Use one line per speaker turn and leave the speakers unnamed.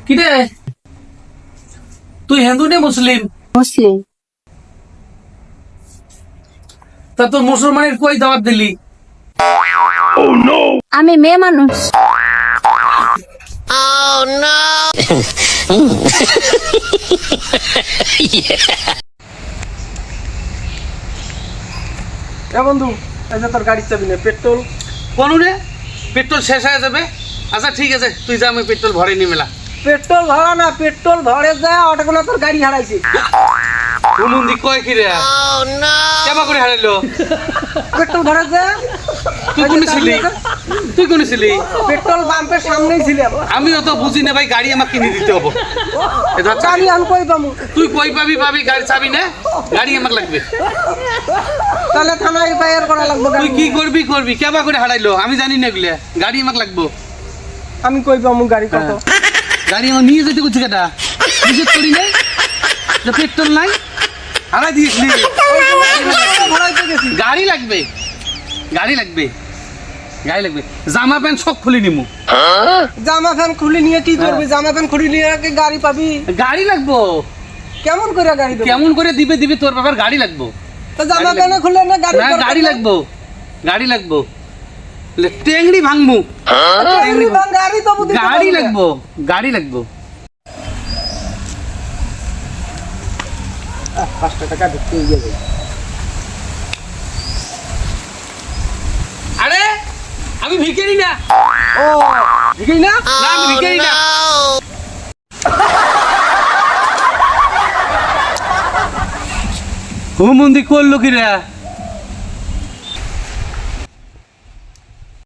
কি রে তুই হিন্দু নে মুসলিম?
মুসলিম।
তা তোর মুসলমানের কই দাওয়াত দিলি?
আমি মেয়ে মানুষ।
বন্ধু এই যে তোর গাড়ির চাবি নে, পেট্রোল
কোন রে পেট্রোল শেষ হয়ে যাবে। আচ্ছা ঠিক আছে তুই যা, আমি পেট্রোল ভরে নি মেলা।
পেট্রোল ভরা না, পেট্রোল ভরে যায় অটোগুলো তোর গাড়ি হারাইছে।
হুমুন্দি কয় কি রে কেবা করে হারাইলো?
পেট্রোল ভরে যায়।
তুই কোন ছিলি? তুই কোন ছিলি?
পেট্রোল পাম্পের সামনেই ছিলাম।
আমিও তো বুঝি না ভাই, গাড়ি আমাকে কিনে দিতে হবো। এ ধর চাবি।
গাড়ি আমি কই পাবো?
তুই কই পাবি গাড়ি চাবি না, গাড়ি আমাকে লাগবে।
তাহলে থানায় ফায়ার করা লাগবে।
তুই কি করবি কেবা করে হারাইলো আমি জানি না এগুলা, গাড়ি আমাকে লাগবে।
আমি কই পাবো গাড়ি কত?
গাড়ি আমার নিয়ে যেতে করছি কেটা? নিজে করি নাই যে পেট্রোল নাই, হারাই দিয়েছিলি।
ভরাইতে গেছি।
গাড়ি লাগবে, গাড়ি লাগবে, গাড়ি লাগবে। জামা প্যান্ট সব খুলে নিমু।
জামা প্যান্ট খুলে নিয়ে কি করবি? জামা প্যান্ট খুলে নিয়ে কি গাড়ি পাবি?
গাড়ি লাগবো।
কেমন করে গাড়ি দেবো?
কেমন করে দিবে তোর বাবার গাড়ি লাগবো।
তো জামা প্যান্ট খুলে না গাড়ি
না
দরকার
গাড়ি
নাই?
লাগবো, গাড়ি লাগবো। টেংড়ি ভাঙবো,
টেংরি ভাঙ গাড়ি তো বুদ্ধি
গাড়ি লাগবো, গাড়ি লাগবো।
5 টাকা ঢুকতে যাবে।
আরে আমি ভিখারি না।
ও ঠিকই না?
না আমি ভিখারি না। হুমুন্দি করলো কি রে?